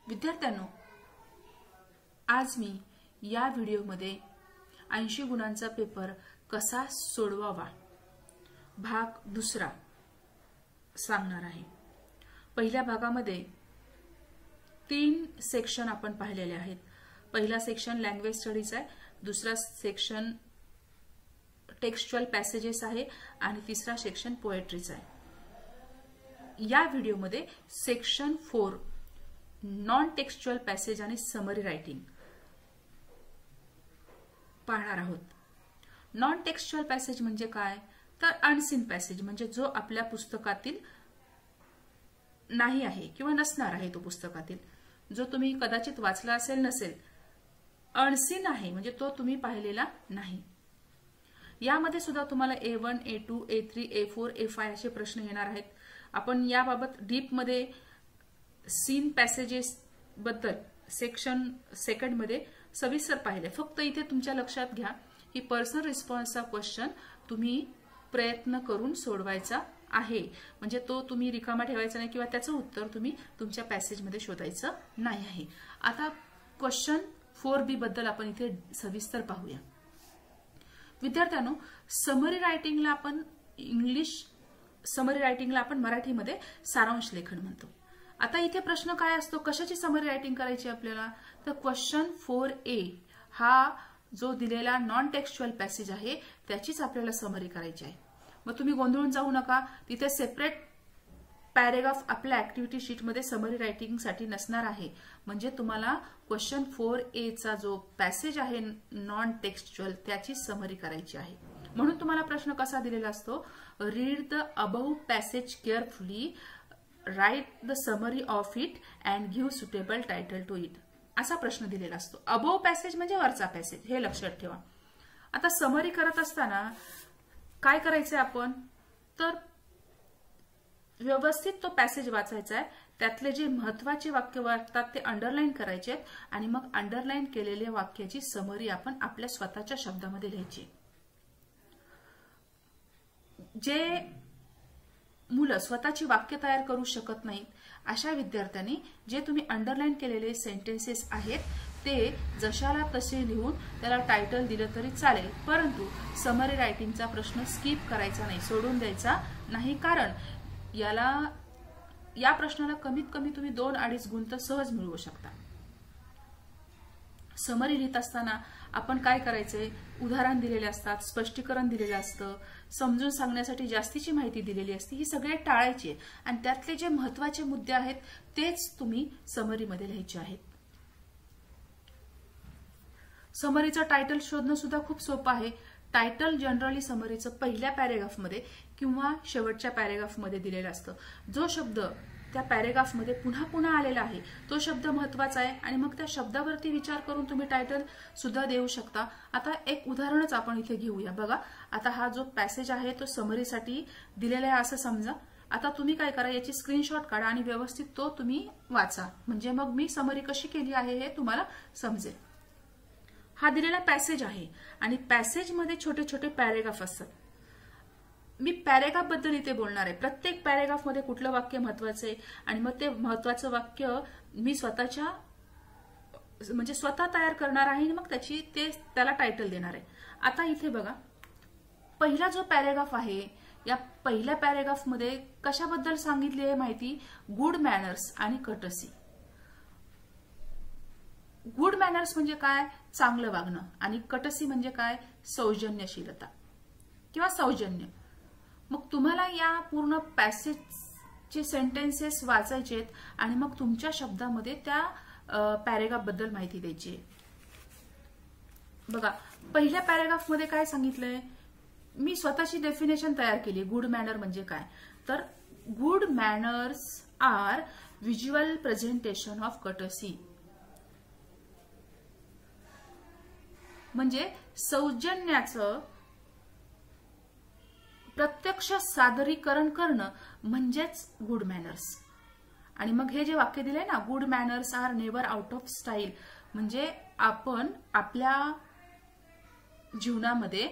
विद्यार्थ्यांनो, आज मी या व्हिडिओमध्ये 80 गुणांचा पेपर कसा सोडवावा भाग दुसरा सांगणार आहे। पहिल्या भागामध्ये 3 सेक्शन आपण पाहिलेले आहेत। पहिला सेक्शन लँग्वेज स्टडीज आहे, दुसरा सेक्शन टेक्स्चुअल पॅसेजेस आहे आणि तिसरा सेक्शन पोएट्रीचा आहे। या व्हिडिओमध्ये सेक्शन 4 नॉन टेक्स्चुअल पॅसेज आणि समरी रायटिंग पाहणार आहोत। नॉन टेक्स्चुअल पॅसेज म्हणजे काय, तर अनसीन पॅसेज म्हणजे जो आपल्या पुस्तकातील नाही आहे किंवा नसणार आहे, तो पुस्तकातील जो तुम्ही कदाचित वाचला असेल नसेल, अनसीन आहे म्हणजे तो तुम्ही पाहिलेला नाही। यामध्ये सुद्धा तुम्हाला A1, A2, A3, A4, A5 असे प्रश्न येणार आहेत। आपण याबाबत डीप मध्ये सीन पॅसेजेस बद्दल सेक्शन सेकंड मध्ये सविस्तर पाहिले। फक्त इथे तुमच्या लक्षात घ्या की पर्सनल रिस्पॉन्सचा क्वेश्चन तुम्ही प्रयत्न करून सोडवायचा आहे, म्हणजे तो तुम्ही रिकामा ठेवायचा नाही किंवा त्याचं उत्तर तुम्ही तुमच्या पॅसेज मध्ये शोधायचं नाही आहे। आता क्वेश्चन 4B बद्दल आपण इथे सविस्तर पाहूया। विद्यार्थ्यांनो, समरी रायटिंगला आपण मराठीमध्ये सारांश लेखन म्हणतो। आता इथे प्रश्न काय असतो, कशाची समरी रायटिंग करायची आपल्याला, तर क्वेश्चन 4A हा जो दिलेला नॉन टेक्स्चुअल पॅसेज आहे त्याचीच आपल्याला समरी करायची आहे। मग तुम्ही गोंधळून जाऊ नका, तिथे सेपरेट पॅरेग्राफ आपल्या ऍक्टिव्हिटी शीट मध्ये समरी रायटिंग साठी नसणार आहे। म्हणजे तुम्हाला क्वेश्चन 4A चा जो पॅसेज आहे नॉन टेक्स्चुअल त्याची समरी करायची आहे। म्हणून तुम्हाला प्रश्न कसा दिलेला असतो, read the above passage carefully, write the summary of it and give suitable title to it, असा प्रश्न दिलेला असतो। अबव पॅसेज म्हणजे वरचा पॅसेज, हे लक्षात ठेवा। आता समरी करत असताना काय करायचंय आपण, तर व्यवस्थित तो पॅसेज वाचायचा आहे, त्यातले जे महत्वाचे वाक्य वाटतात ते अंडरलाईन करायचे आहेत आणि मग अंडरलाईन केलेल्या वाक्याची समरी आपण आपल्या स्वतःच्या शब्दामध्ये लिहायची। जे मुलं स्वतःची वाक्य तयार करू शकत नाहीत अशा विद्यार्थ्यांनी जे तुम्ही अंडरलाईन केलेले सेंटेन्सेस आहेत ते जशाला तसे लिहून त्याला टायटल दिलं तरी चालेल, परंतु समरी रायटिंगचा प्रश्न स्किप करायचा नाही, सोडून द्यायचा नाही। कारण या प्रश्नाला कमीत कमी तुम्ही 2-2.5 गुण तर सहज मिळवू शकता। समरी लिहित असताना आपण काय करायचंय, उदाहरण दिलेले असतात, स्पष्टीकरण दिलेलं असतं, समजून सांगण्यासाठी जास्तीची माहिती दिलेली असते, ही सगळे टाळायची आणि त्यातले जे महत्वाचे मुद्दे आहेत तेच तुम्ही समरीमध्ये लिहायचे आहेत। समरीचं टायटल शोधणं सुद्धा खूप सोपं आहे। टायटल जनरली समरीचं पहिल्या पॅरेग्राफमध्ये किंवा शेवटच्या पॅरेग्राफमध्ये दिलेलं असतं। जो शब्द त्या पॅरेग्राफमध्ये पुन्हा पुन्हा आलेला आहे तो शब्द महत्वाचा आहे आणि मग त्या शब्दावरती विचार करून तुम्ही टायटल सुद्धा देऊ शकता। आता एक उदाहरणच आपण इथे घेऊया। बघा, आता हा जो पॅसेज आहे तो समरीसाठी दिलेला आहे असं समजा। आता तुम्ही काय करा, याची स्क्रीनशॉट काढा आणि व्यवस्थित तो तुम्ही वाचा, म्हणजे मग मी समरी कशी केली आहे हे तुम्हाला समजेल। हा दिलेला पॅसेज आहे आणि पॅसेज मध्ये छोटे छोटे पॅरेग्राफ असतात। मी पॅरेग्राफ बद्दल इथे बोलणार आहे। प्रत्येक पॅरेग्राफ मध्ये कुठलं वाक्य महत्वाचं आहे आणि मग ते महत्वाचं वाक्य मी स्वतः तयार करणार आहे आणि मग त्याला टायटल देणार आहे। आता इथे बघा, पहिला जो पॅरेग्राफ आहे या पहिल्या पॅरेग्राफ मध्ये कशाबद्दल सांगितली आहे माहिती, गुड मॅनर्स आणि कटसी। गुड मॅनर्स म्हणजे काय, चांगलं वागणं, आणि कटसी म्हणजे काय, सौजन्यशीलता किंवा सौजन्य। मग तुम्हाला या पूर्ण पॅसेजचे सेंटेन्सेस वाचायचे आहेत आणि मग तुमच्या शब्दामध्ये त्या पॅरेग्राफ बद्दल माहिती द्यायची आहे। बघा, पहिल्या पॅरेग्राफ मध्ये काय सांगितलंय, मी स्वतःची डेफिनेशन तयार केली। गुड मॅनर म्हणजे काय, तर good manners are visual presentation of courtesy, म्हणजे सौजन्याचं प्रत्यक्ष सादरीकरण करणं म्हणजेच गुड मॅनर्स। आणि मग हे जे वाक्य दिलंय ना, good manners are never out of style, म्हणजे आपण आपल्या जीवनामध्ये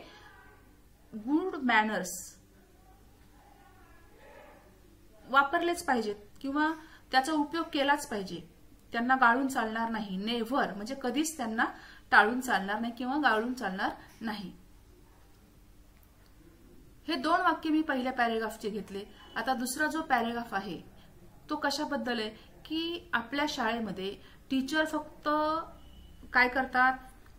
गुड मॅनर्स वापरलेच पाहिजेत किंवा त्याचा उपयोग केलाच पाहिजे। त्यांना गाळून चालणार नाही. नेव्हर म्हणजे कधीच त्यांना टाळून चालणार नाही किंवा गाळून चालणार नाही. हे 2 वाक्य मी पहिल्या पॅरेग्राफचे घेतले. आता दुसरा जो पॅरेग्राफ आहे तो कशाबद्दल आहे की आपल्या शाळेमध्ये टीचर फक्त काय करतात,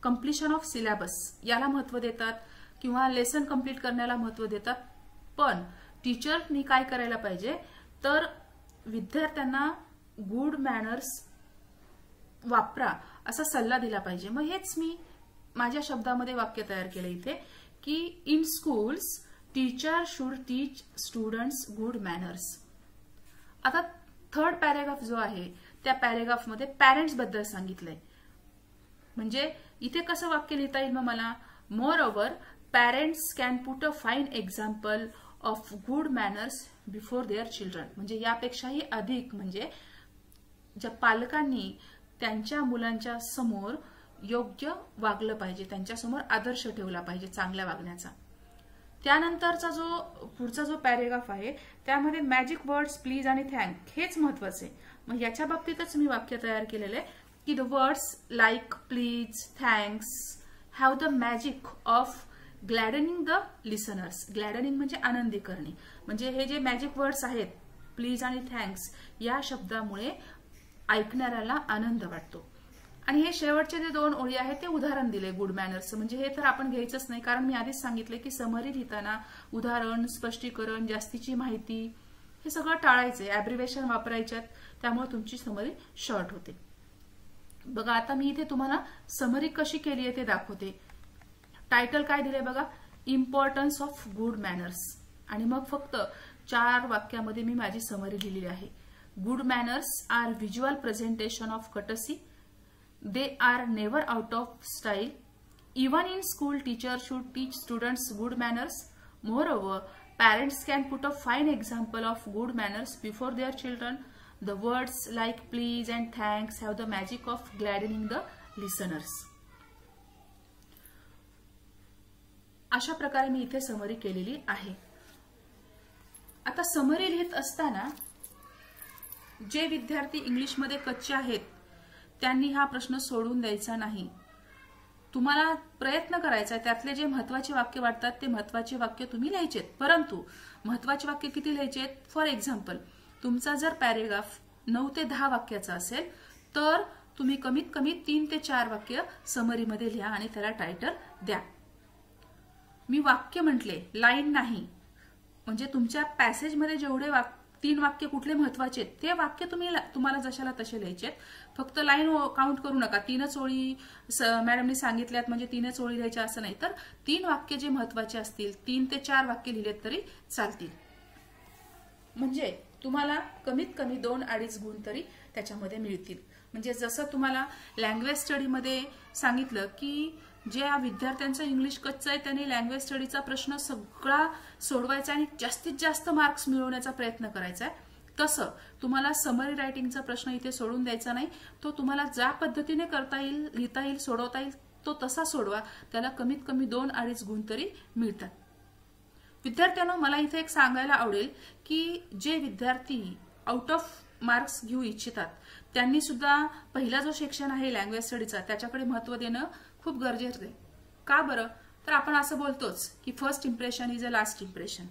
कंप्लीशन ऑफ सिलेबस याला महत्व देतात किंवा लेसन कंप्लीट करण्याला महत्व देतात. पण टीचरनी काय करायला पाहिजे तर विद्यार्थ्यांना गुड मॅनर्स वापरा असा सल्ला दिला पाहिजे. मग हेच मी माझ्या शब्दामध्ये वाक्य तयार केलं इथे की in schools teacher should teach students good manners. आता थर्ड पॅरेग्राफ जो आहे त्या पॅरेग्राफमध्ये पॅरेंट्स बद्दल सांगितलंय. म्हणजे इथे कसं वाक्य लिहिता येईल मग मला, moreover parents can put a fine example of good manners before their children. म्हणजे यापेक्षाही अधिक म्हणजे ज्या पालकांनी त्यांच्या मुलांच्या समोर योग्य वागलं पाहिजे, त्यांच्यासमोर आदर्श ठेवला पाहिजे चांगल्या वागण्याचा. त्यानंतरचा जो पुढचा जो पॅरेग्राफ आहे त्यामध्ये मॅजिक वर्ड्स प्लीज आणि थँक हेच महत्वाचे. मग याच्या बाबतीतच मी वाक्य तयार केलेलं आहे की the words like please thanks have the magic of gladdening the listeners. Gladdening म्हणजे आनंदी करणे. म्हणजे हे जे मॅजिक वर्ड्स आहेत प्लीज आणि थँक्स या शब्दामुळे ऐकणाऱ्याला आनंद वाटतो. आणि हे शेवटचे जे 2 ओळी आहेत ते उदाहरण दिले गुड मॅनर्स. म्हणजे हे तर आपण घ्यायचंच नाही कारण मी आधीच सांगितले की समरी लिहिताना उदाहरण, स्पष्टीकरण, जास्तीची माहिती हे सगळं टाळायचंय, ॲब्रिव्हेशन वापरायच्यात, त्यामुळे तुमची समरी शॉर्ट होते. बघा आता मी इथे तुम्हाला समरी कशी केली आहे ते दाखवते. टायटल काय दिलंय बघा, इम्पॉर्टन्स ऑफ गुड मॅनर्स. आणि मग फक्त 4 वाक्यामध्ये मी माझी समरी लिहिलेली आहे. Good manners are visual presentation of courtesy. They are never out of style. Even in school, teachers should teach students good manners. Moreover, parents can put a fine example of good manners before their children. The words like please and thanks have the magic of gladdening the listeners. अशा प्रकारे मी इथे summary केलेली आहे. आता summary लिहित असताना जे विद्यार्थी इंग्लिशमध्ये कच्चे आहेत त्यांनी हा प्रश्न सोडून द्यायचा नाही. तुम्हाला प्रयत्न करायचा, त्यातले जे महत्वाचे वाक्य वाटतात ते महत्वाचे वाक्य तुम्ही लिहायचेत. परंतु महत्वाचे वाक्य किती लिहायचेत? फॉर एक्झाम्पल तुमचा जर पॅरेग्राफ 9 ते 10 वाक्याचा असेल तर तुम्ही कमीत कमी 3 ते 4 वाक्य समरीमध्ये लिहा आणि त्याला टायटल द्या. मी वाक्य म्हटले, लाईन नाही. म्हणजे तुमच्या पॅसेजमध्ये जेवढे 3 वाक्य कुठले महत्वाचे ते वाक्य तुम्हाला जशाला तसे लिहायचे. फक्त लाईन काउंट करू नका. 3च ओळी मॅडमनी सांगितल्यात म्हणजे 3च ओळी लिहायच्या असं नाही. तर 3 वाक्य जे महत्वाचे असतील 3 ते 4 वाक्य लिहिलेत तरी चालतील. म्हणजे तुम्हाला कमीत कमी 2-2.5 गुण तरी त्याच्यामध्ये मिळतील. म्हणजे जसं तुम्हाला लँग्वेज स्टडीमध्ये सांगितलं की ज्या विद्यार्थ्यांचं इंग्लिश कच्चं आहे त्यांनी लँग्वेज स्टडीचा प्रश्न सगळा सोडवायचा आणि जास्तीत जास्त मार्क्स मिळवण्याचा प्रयत्न करायचा आहे, तसं तुम्हाला समरी रायटिंगचा प्रश्न इथे सोडून द्यायचा नाही. तो तुम्हाला ज्या पद्धतीने करता येईल, लिहिता येईल, सोडवता येईल तो तसा सोडवा. त्याला कमीत कमी 2-2.5 गुण तरी मिळतात. विद्यार्थ्यांनो मला इथे एक सांगायला आवडेल की जे विद्यार्थी आउट ऑफ मार्क्स घेऊ इच्छितात त्यांनी सुद्धा पहिला जो सेक्शन आहे लँग्वेज स्टडीचा त्याच्याकडे महत्त्व देणं खूप गरजेचं आहे. का बरं? तर आपण असं बोलतोच की first impression is a last impression.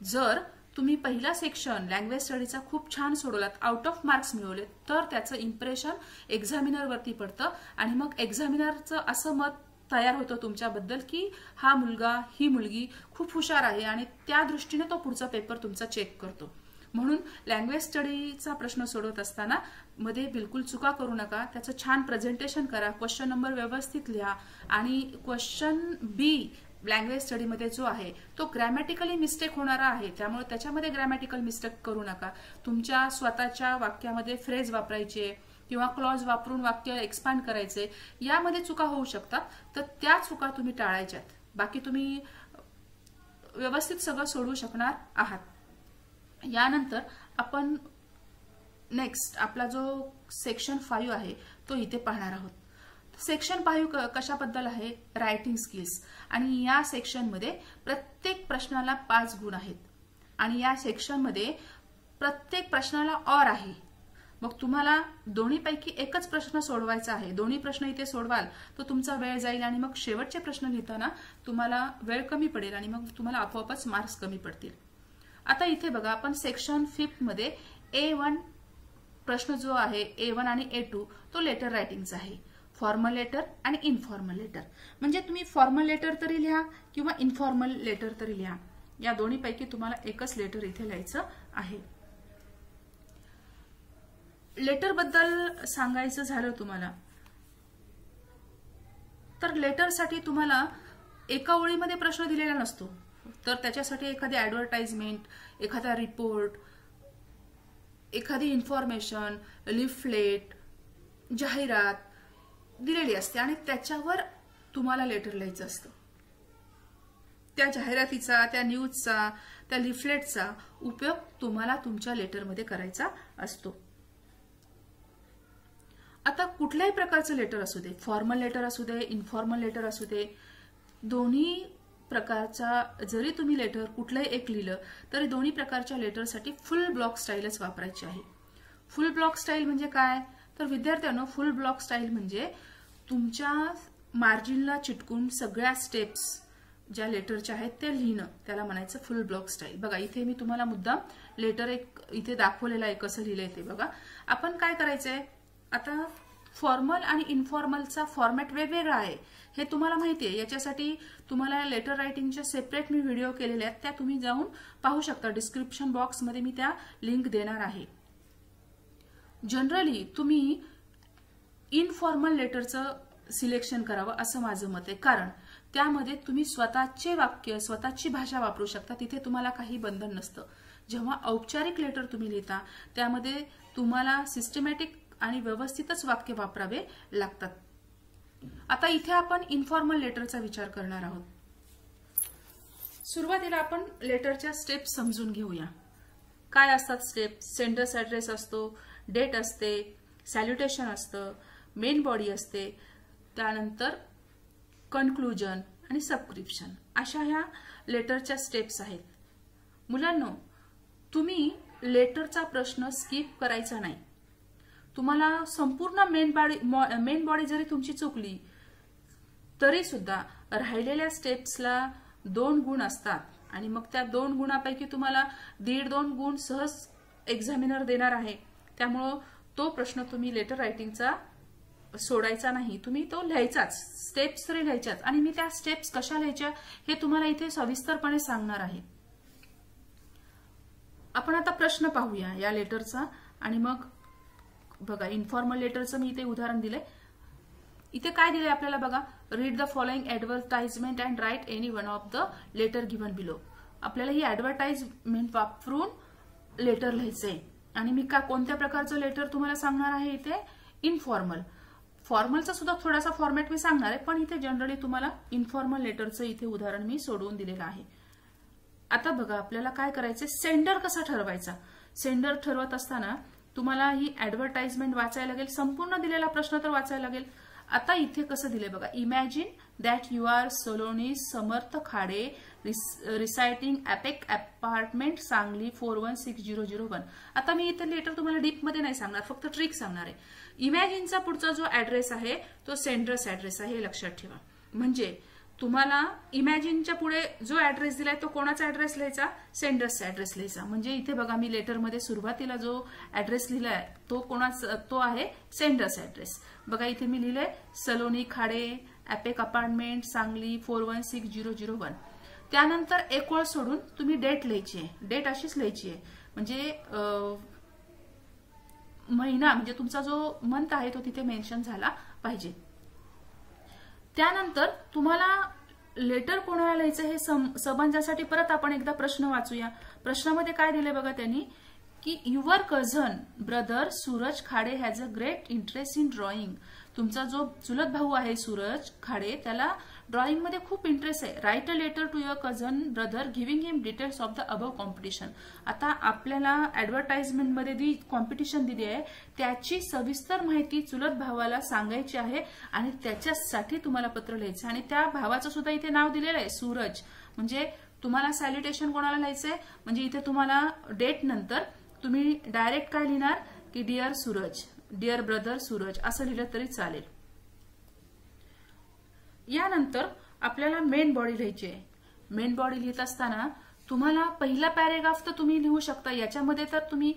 जर तुम्ही पहिला सेक्शन लँग्वेज स्टडीचा खूप छान सोडवलात, आउट ऑफ मार्क्स मिळवले, तर त्याचं इम्प्रेशन एक्झामिनरवरती पडतं आणि मग एक्झामिनरचं असं मत तयार होतं तुमच्याबद्दल की हा मुलगा, ही मुलगी खूप हुशार आहे आणि त्या दृष्टीने तो पुढचा पेपर तुमचा चेक करतो. म्हणून लँग्वेज स्टडीचा प्रश्न सोडवत असताना मध्ये बिलकुल चुका करू नका. त्याचं छान प्रेझेंटेशन करा, क्वेश्चन नंबर व्यवस्थित लिहा आणि क्वेश्चन बी लँग्वेज स्टडीमध्ये जो आहे तो ग्रॅमॅटिकली मिस्टेक होणारा आहे, त्यामुळे त्याच्यामध्ये ग्रॅमॅटिकल मिस्टेक करू नका. तुमच्या स्वतःच्या वाक्यामध्ये फ्रेज वापरायचे किंवा क्लॉज वापरून वाक्य एक्सपांड करायचे, यामध्ये चुका होऊ शकतात. तर त्या चुका तुम्ही टाळायच्यात. बाकी तुम्ही व्यवस्थित सगळं सोडवू शकणार आहात. यानंतर आपण नेक्स्ट आपला जो सेक्शन 5 आहे तो इथे पाहणार आहोत. सेक्शन 5 कशाबद्दल आहे? Writing skills. आणि या सेक्शनमध्ये प्रत्येक प्रश्नाला 5 गुण आहेत आणि या सेक्शनमध्ये प्रत्येक प्रश्नाला ऑर आहे. मग तुम्हाला दोन्हीपैकी एकच प्रश्न सोडवायचा आहे. दोन्ही प्रश्न इथे सोडवाल तर तुमचा वेळ जाईल आणि मग शेवटचे प्रश्न घेताना तुम्हाला वेळ कमी पडेल आणि मग तुम्हाला आपोआपच मार्क्स कमी पडतील. आता इथे बघा, आपण सेक्शन 5 मध्ये A1 प्रश्न जो आहे A1 आणि A2 तो लेटर रायटिंगचा आहे. फॉर्मल लेटर आणि इनफॉर्मल लेटर. म्हणजे तुम्ही फॉर्मल लेटर तरी लिहा किंवा इनफॉर्मल लेटर तरी लिहा, या दोन्हीपैकी तुम्हाला एकच लेटर इथे लिहायचं आहे. लेटर बद्दल सांगायचं झालं तुम्हाला तर लेटरसाठी तुम्हाला एका ओळीमध्ये प्रश्न दिलेला नसतो, तर त्याच्यासाठी एखादी ऍडव्हर्टाइजमेंट, एखादा रिपोर्ट, एखादी इन्फॉर्मेशन, लिफलेट, जाहिरात दिलेली असते आणि त्याच्यावर तुम्हाला लेटर लिहायचं असतं. त्या जाहिरातीचा, त्या न्यूजचा, त्या लिफलेटचा उपयोग तुम्हाला तुमच्या लेटरमध्ये करायचा असतो. आता कुठल्याही प्रकारचं लेटर असू दे, फॉर्मल लेटर असू दे, इनफॉर्मल लेटर असू दे, दोन्ही प्रकारचा जरी तुम्ही लेटर कुठलंही एक लिहिलं तरी दोन्ही प्रकारच्या लेटरसाठी फुल ब्लॉक स्टाईलच वापरायची आहे. फुल ब्लॉक स्टाईल म्हणजे काय, तर विद्यार्थ्यांनो, फुल ब्लॉक स्टाईल म्हणजे तुमच्या मार्जिनला चिटकून सगळ्या स्टेप्स ज्या लेटरच्या आहेत त्या लिहिणं, त्याला म्हणायचं फुल ब्लॉक स्टाईल. बघा, इथे मी तुम्हाला मुद्दाम लेटर एक इथे दाखवलेलं आहे, कसं लिहिलंय ते बघा. आपण काय करायचंय, आता फॉर्मल आणि इनफॉर्मलचा फॉर्मॅट वेगवेगळा आहे हे तुम्हाला माहिती आहे. याच्यासाठी तुम्हाला लेटर रायटिंगच्या सेपरेट मी व्हिडिओ केलेले आहेत, त्या तुम्ही जाऊन पाहू शकता. डिस्क्रिप्शन बॉक्समध्ये मी त्या लिंक देणार आहे. जनरली तुम्ही इनफॉर्मल लेटरचं सिलेक्शन करावं असं माझं मत आहे, कारण त्यामध्ये तुम्ही स्वतःचे वाक्य, स्वतःची भाषा वापरू शकता, तिथे तुम्हाला काही बंधन नसतं. जेव्हा औपचारिक लेटर तुम्ही लिहिता त्यामध्ये तुम्हाला सिस्टमॅटिक आणि व्यवस्थितच वाक्य वापरावे लागतात. आता इथे आपण इनफॉर्मल लेटरचा विचार करणार आहोत. सुरुवातीला आपण लेटरच्या स्टेप समजून घेऊया. काय असतात स्टेप? सेंडर्स ऍड्रेस असतो, डेट असते, सॅल्युटेशन असतं, मेन बॉडी असते, त्यानंतर कन्क्लुजन आणि सबस्क्रिप्शन, अशा ह्या लेटरच्या स्टेप्स आहेत. मुलांनो, तुम्ही लेटरचा प्रश्न स्किप करायचा नाही. तुम्हाला संपूर्ण मेन बॉडी जरी तुमची चुकली तरी सुद्धा राहिलेल्या स्टेप्सला 2 गुण असतात आणि मग त्या 2 गुणापैकी तुम्हाला 1.5-2 गुण सहज एक्झामिनर देणार आहे. त्यामुळं तो प्रश्न तुम्ही लेटर रायटिंगचा सोडायचा नाही, तुम्ही तो लिहायचाच, स्टेप्स तरी लिहायच्याच. आणि मी त्या स्टेप्स कशा लिहायच्या हे तुम्हाला इथे सविस्तरपणे सांगणार आहे. आपण आता प्रश्न पाहूया या लेटरचा आणि मग बघा, इनफॉर्मल लेटरचं मी इथे उदाहरण दिलंय. इथे काय दिलंय आपल्याला बघा, read the following advertisement and write any one of the letter given below. आपल्याला ही ऍडव्हर्टाइजमेंट वापरून लेटर लिहायचंय आणि मी कोणत्या प्रकारचं लेटर तुम्हाला सांगणार आहे इथे, इनफॉर्मल. फॉर्मलचा सुद्धा थोडासा फॉर्मॅट मी सांगणार आहे, पण इथे जनरली तुम्हाला इनफॉर्मल लेटरचं इथे उदाहरण मी सोडवून दिलेलं आहे. आता बघा, आपल्याला काय करायचंय, सेंडर कसा ठरवायचा. सेंडर ठरवत असताना तुम्हाला ही ऍडव्हर्टाइजमेंट वाचायला लागेल, संपूर्ण दिलेला प्रश्न तर वाचायला लागेल. आता इथे कसं दिलंय बघा, imagine that you are Saloni Samarth Khade residing Apex apartment Sangli 416001. आता मी इथे लेटर तुम्हाला डीप मध्ये नाही सांगणार, फक्त ट्रिक सांगणार आहे. इमॅजिनचा पुढचा जो ऍड्रेस आहे तो सेंडर्स ऍड्रेस आहे, हे लक्षात ठेवा. म्हणजे तुम्हाला इमॅजिनच्या पुढे जो ऍड्रेस दिलाय तो कोणाचा ऍड्रेस लिहायचा, सेंडर्सचा ऍड्रेस लिहायचा. म्हणजे इथे बघा, मी लेटरमध्ये सुरुवातीला जो ऍड्रेस लिहिलाय तो कोणाचा, तो आहे सेंडर्स ऍड्रेस. बघा, इथे मी लिहिलंय सलोनी खाडे एपेक अपार्टमेंट सांगली 416001. त्यानंतर एक ओळ सोडून तुम्ही डेट लिहायची आहे, डेट अशीच लिहायची आहे. म्हणजे महिना, म्हणजे तुमचा जो मंथ आहे तो तिथे मेन्शन झाला पाहिजे. त्यानंतर तुम्हाला लेटर कोणाला लिहायचं हे समजण्यासाठी परत आपण एकदा प्रश्न वाचूया. प्रश्नामध्ये काय दिले बघा त्यांनी, की your cousin brother Suraj Khade has a great interest in drawing. तुमचा जो चुलत भाऊ आहे सूरज खाडे, त्याला ड्रॉइंग मध्ये खूप इंटरेस्ट आहे. Write a letter to your cousin brother giving him details of the above competition. आता आपल्याला ऍडव्हर्टाइजमेंट मध्ये जी कॉम्पिटिशन दिली आहे त्याची सविस्तर माहिती चुलत भावाला सांगायची आहे आणि त्याच्यासाठी तुम्हाला पत्र लिहायचं. आणि त्या भावाचं सुद्धा इथे नाव दिलेलं आहे, सूरज. म्हणजे तुम्हाला सॅल्युटेशन कोणाला लिहायचंय, म्हणजे इथे तुम्हाला डेट नंतर तुम्ही डायरेक्ट काय लिहिणार, की dear Suraj, dear brother Suraj असं लिहिलं तरी चालेल. यानंतर आपल्याला मेन बॉडी लिहायची आहे. मेन बॉडी लिहित असताना तुम्हाला पहिला पॅरेग्राफ तर तुम्ही लिहू शकता, याच्यामध्ये तर तुम्ही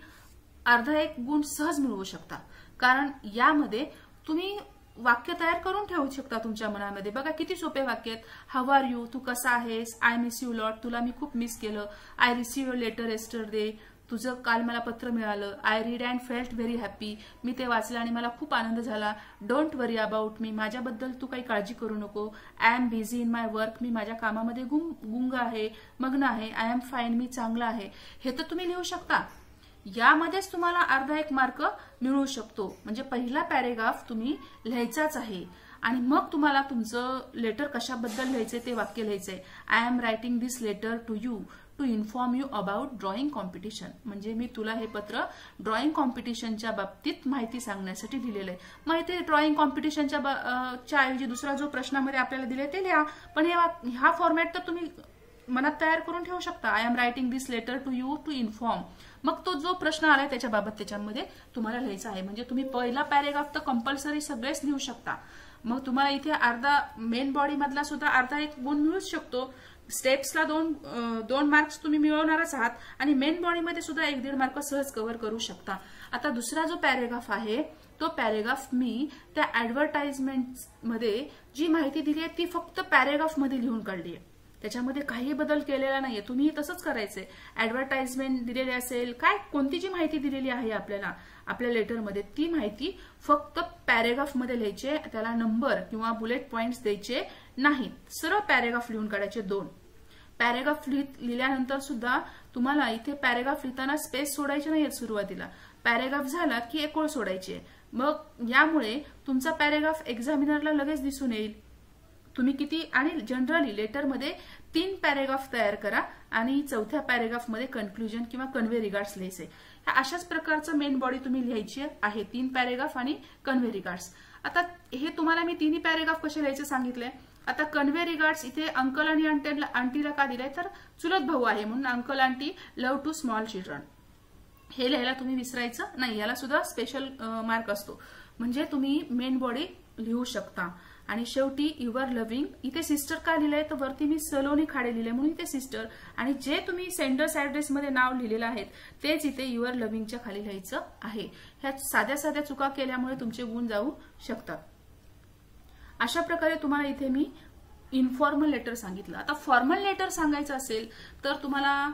अर्धा एक गुण सहज मिळवू शकता, कारण यामध्ये तुम्ही वाक्य तयार करून ठेवू शकता तुमच्या मनामध्ये. बघा किती सोपे वाक्य आहेत. हाऊ आर यू, तू कसा आहेस, आय मिस यू लॉट, तुला मी खूप मिस केलं, I receive your letter yesterday, तुझं काल मला पत्र मिळालं, I read and felt very happy, मी ते वाचलं आणि मला खूप आनंद झाला, डोंट वरी अबाउट मी, माझ्याबद्दल तू काही काळजी करू नको, I am busy in my work, मी माझ्या कामामध्ये गुंग आहे, मग्न आहे, आय एम फाईन, मी चांगला आहे. हे तर तुम्ही लिहू शकता. यामध्येच तुम्हाला अर्धा एक मार्क मिळू शकतो. म्हणजे पहिला पॅरेग्राफ तुम्ही लिहायचाच आहे आणि मग तुम्हाला तुमचं लेटर कशाबद्दल लिहायचंय ते वाक्य लिहायचंय. I am writing this letter to you to inform you about drawing competition, म्हणजे मी तुला हे पत्र ड्रॉइंग कॉम्पिटिशनच्या बाबतीत माहिती सांगण्यासाठी लिहिलेलं आहे. माहिती ड्रॉइंग कॉम्पिटिशनच्या ऐवजी दुसरा जो प्रश्नामध्ये आपल्याला दिले ते लिहा, पण हा फॉर्मॅट तर तुम्ही मनात तयार करून ठेवू शकता. I am writing this letter to you to inform, मग तो जो प्रश्न आलाय त्याच्याबाबत त्याच्यामध्ये तुम्हाला लिहायचा आहे. म्हणजे तुम्ही पहिला पॅरेग्राफ तर कंपल्सरी सगळेच लिहू शकता. मग तुम्हाला इथे अर्धा मेन बॉडी मधला सुद्धा अर्धा एक गुण मिळूच शकतो. स्टेप्सला दोन मार्क्स तुम्ही मिळवणारच आहात आणि मेन बॉडीमध्ये सुद्धा 1-1.5 मार्क सहज कव्हर करू शकता. आता दुसरा जो पॅरेग्राफ आहे तो पॅरेग्राफ मी त्या ऍडव्हर्टाइजमेंट मध्ये जी माहिती दिली आहे ती फक्त पॅरेग्राफ मध्ये लिहून काढली आहे. त्याच्यामध्ये काही बदल केलेला नाहीये. तुम्ही तसंच करायचंय. ऍडव्हर्टाइजमेंट दिलेली असेल, काय कोणती जी माहिती दिलेली आहे आपल्याला आपल्या लेटरमध्ये ती माहिती फक्त पॅरेग्राफ मध्ये लिहायची, त्याला नंबर किंवा बुलेट पॉइंट्स द्यायचे नाहीत. सरळ पॅरेग्राफ लिहून काढायचे 2. पॅरेग्राफ लिहिल्यानंतर सुद्धा तुम्हाला इथे पॅरेग्राफ लिहिताना स्पेस सोडायचे नाहीयेत. सुरुवातीला पॅरेग्राफ झाला की एक ओळ सोडायची. मग यामुळे तुमचा पॅरेग्राफ एक्झामिनरला लगेच दिसून येईल. तुम्ही किती, आणि जनरली लेटरमध्ये 3 पॅरेग्राफ तयार करा आणि 4थ्या पॅरेग्राफमध्ये कन्क्लुजन किंवा कन्वे रिगार्ड्स लिहायचे. अशाच प्रकारचं मेन बॉडी तुम्ही लिहायची आहे. 3 पॅरेग्राफ आणि कन्वे रिगार्ड्स. आता हे तुम्हाला मी 3 पॅरेग्राफ कसे लिहायचे सांगितलंय. आता कन्वे रिगार्ड्स इथे अंकल आणि आंटीला का दिलाय, तर चुलत भाऊ आहे म्हणून uncle aunty love to small children हे लिहायला तुम्ही विसरायचं नाही. याला सुद्धा स्पेशल मार्क असतो. म्हणजे तुम्ही मेन बॉडी लिहू शकता. आणि शेवटी युअर लव्हिंग, इथे सिस्टर का लिहिलंय तर वरती मी सलोनी खाडे लिहिले म्हणून इथे सिस्टर, आणि जे तुम्ही सेंडर्स ऍड्रेस मध्ये नाव लिहिलेलं आहे तेच इथे युअर लव्हिंगच्या खाली लिहायचं आहे. ह्या साध्या साध्या चुका केल्यामुळे तुमचे गुण जाऊ शकतात. अशा प्रकारे तुम्हाला इथे मी इन्फॉर्मल लेटर सांगितलं. आता फॉर्मल लेटर सांगायचं असेल तर तुम्हाला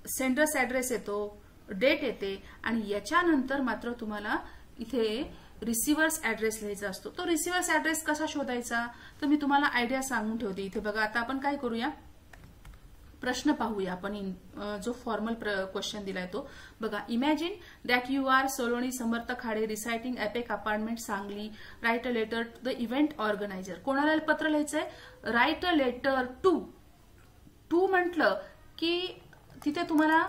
सेंडर्स ऍड्रेस येतो, डेट येते आणि याच्यानंतर मात्र तुम्हाला इथे रिसिव्हर्स ऍड्रेस लिहायचा असतो. तो रिसिव्हर्स ऍड्रेस कसा शोधायचा तर मी तुम्हाला आयडिया सांगून ठेवते. इथे बघा, आता आपण काय करूया, प्रश्न पाहूया आपण. जो फॉर्मल क्वेश्चन दिलाय तो बघा. Imagine that you are Saloni Samarth Khade residing Apex apartment Sangli, write a letter to the event organiser. कोणाला पत्र लिहायचंय, राईट अ लेटर टू म्हटलं की तिथे तुम्हाला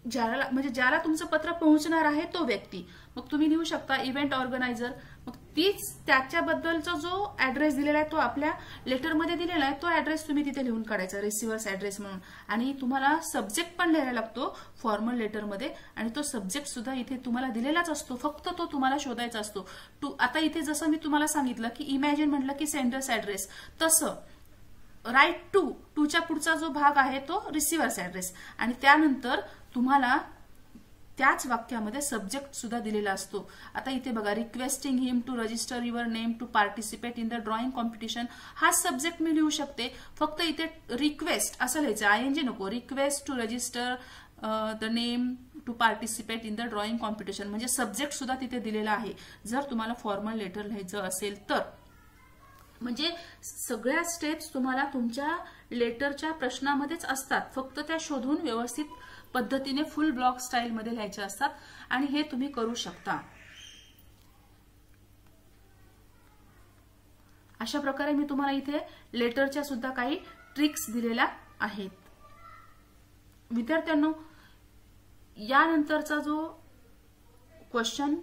ज्याला तुमचं पत्र पोहोचणार आहे तो व्यक्ती, मग तुम्ही लिहू शकता इव्हेंट ऑर्गनायझर. मग तीच त्याच्याबद्दलचा जो ऍड्रेस दिलेला आहे तो आपल्या लेटरमध्ये दिलेला आहे, तो ऍड्रेस तुम्ही तिथे लिहून काढायचा, रिसिव्हर्स ऍड्रेस म्हणून. आणि तुम्हाला सब्जेक्ट पण लिहायला लागतो फॉर्मल लेटरमध्ये, आणि तो सब्जेक्ट सुद्धा इथे तुम्हाला दिलेलाच असतो, फक्त तो तुम्हाला शोधायचा असतो. आता इथे जसं मी तुम्हाला सांगितलं की इमॅजिन म्हटलं की सेंडर्स ऍड्रेस, तसं राईट टूच्या पुढचा जो भाग आहे तो रिसिव्हर्स ऍड्रेस, आणि त्यानंतर तुम्हाला त्याच वाक्यामध्ये सब्जेक्ट सुद्धा दिलेला असतो. आता इथे बघा, requesting him to register your name to participate in the drawing competition, हा सब्जेक्ट मी लिहू शकते. फक्त इथे रिक्वेस्ट असं लिहायचं, आयएनजी नको, request to register the name to participate in the drawing competition, म्हणजे सब्जेक्ट सुद्धा तिथे दिलेला आहे जर तुम्हाला फॉर्मल लेटर लिहायचं असेल तर. म्हणजे सगळ्या स्टेप्स तुम्हाला तुमच्या लेटरच्या प्रश्नामध्येच असतात, फक्त त्या शोधून व्यवस्थित पद्धतीने फुल ब्लॉक स्टाईल मध्ये लिहायचे असतात, आणि हे तुम्ही करू शकता. अशा प्रकारे मी तुम्हाला इथे लेटरच्या सुद्धा काही ट्रिक्स दिलेल्या आहेत. विद्यार्थ्यांनो, यानंतरचा जो क्वेश्चन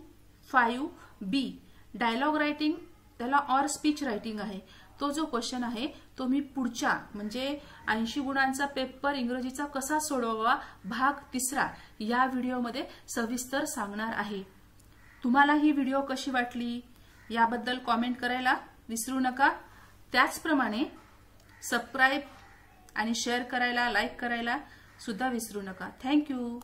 5B डायलॉग रायटिंग, त्याला ऑर स्पीच रायटिंग आहे. तो जो क्वेश्चन आहे तो मी पुढच्या म्हणजे 80 गुणांचा पेपर इंग्रजीचा कसा सोडवावा भाग 3 या व्हिडिओमध्ये सविस्तर सांगणार आहे। तुम्हाला ही व्हिडिओ कशी वाटली याबद्दल कॉमेंट करायला विसरू नका। त्याचप्रमाणे सबस्क्राइब आणि शेअर करायला, लाईक करायला सुद्धा विसरू नका। थँक्यू।